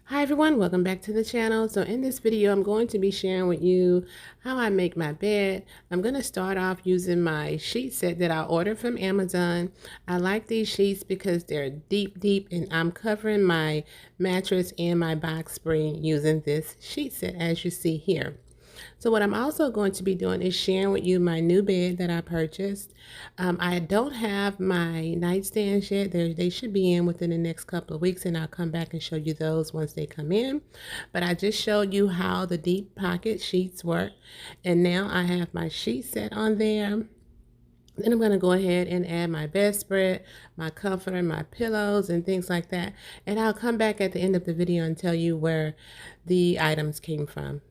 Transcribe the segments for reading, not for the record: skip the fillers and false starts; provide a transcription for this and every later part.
Hi everyone, welcome back to the channel. So in this video, I'm going to be sharing with you how I make my bed. I'm going to start off using my sheet set that I ordered from Amazon. I like these sheets because they're deep, and I'm covering my mattress and my box spring using this sheet set as you see here. So what I'm also going to be doing is sharing with you my new bed that I purchased. I don't have my nightstands yet. They should be in within the next couple of weeks, and I'll come back and show you those once they come in. But I just showed you how the deep pocket sheets work. And now I have my sheet set on there. Then I'm going to go ahead and add my bedspread, my comforter, my pillows, and things like that. And I'll come back at the end of the video and tell you where the items came from.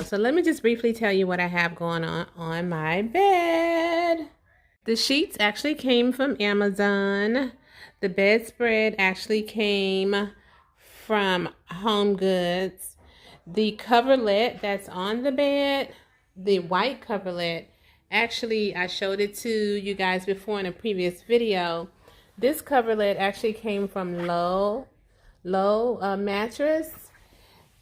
So let me just briefly tell you what I have going on my bed. The sheets actually came from Amazon. The bedspread actually came from Home Goods. The coverlet that's on the bed, the white coverlet, actually I showed it to you guys before in a previous video. This coverlet actually came from Low Mattress.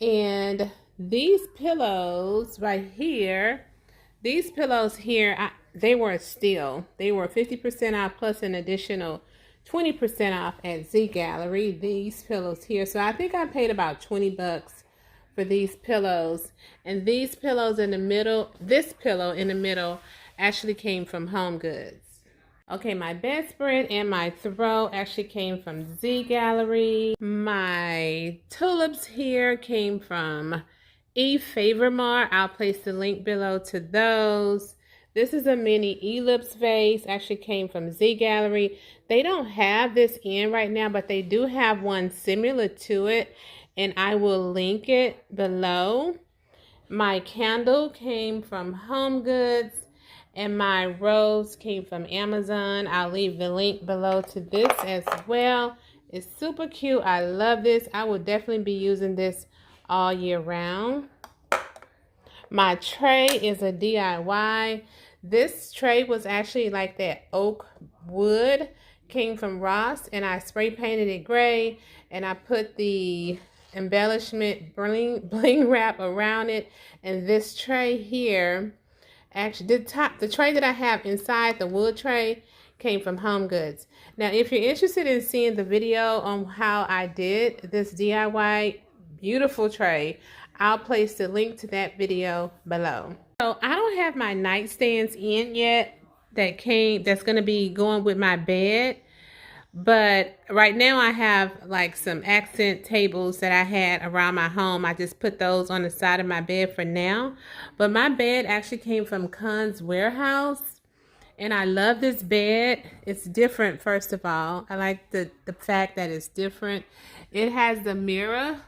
And these pillows right here, these pillows here, they were a steal. They were 50% off plus an additional 20% off at Z Gallery. These pillows here. So I think I paid about 20 bucks for these pillows. And these pillows in the middle, this pillow in the middle actually came from Home Goods. Okay, my bedspread and my throw actually came from Z Gallery. My tulips here came from Favormar. I'll place the link below to those. This is a mini ellipse vase. Actually came from Z Gallery. They don't have this in right now, but they do have one similar to it. and I will link it below. My candle came from Home Goods, and my rose came from Amazon. I'll leave the link below to this as well. It's super cute. I love this. I will definitely be using this all year round. My tray is a DIY. This tray was actually like that oak wood, came from Ross, and I spray painted it gray, and I put the embellishment bling wrap around it. And this tray here, actually the tray that I have inside the wood tray came from Home Goods. Now, if you're interested in seeing the video on how I did this DIY beautiful tray, I'll place the link to that video below. So I don't have my nightstands in yet that's going to be going with my bed. But right now I have like some accent tables that I had around my home. I just put those on the side of my bed for now. But my bed actually came from Conn's Warehouse. And I love this bed. It's different, first of all. I like the fact that it's different. It has the mirror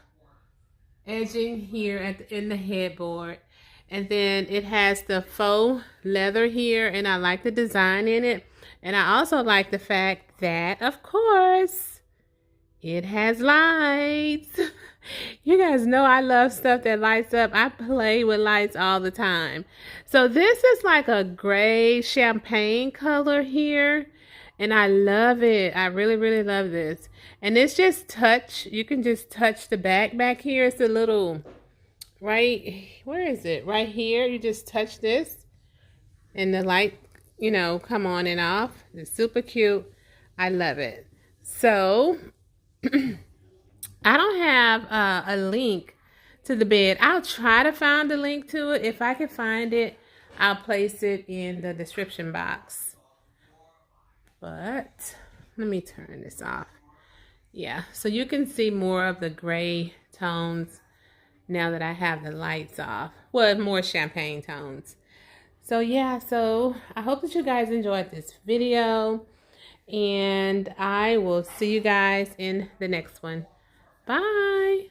edging here in the headboard. And then it has the faux leather here. And I like the design in it. And I also like the fact that, of course, it has lights. You guys know I love stuff that lights up. I play with lights all the time. So this is like a gray champagne color here. And I love it. I really, really love this. And it's just touch. You can just touch the back here. It's a little, right, where is it? Right here. You just touch this. And the light, you know, come on and off. It's super cute. I love it. So, I don't have a link to the bed. I'll try to find a link to it. If I can find it, I'll place it in the description box. But let me turn this off. Yeah, so you can see more of the gray tones now that I have the lights off. Well, more champagne tones. So yeah, so I hope that you guys enjoyed this video, and I will see you guys in the next one. Bye.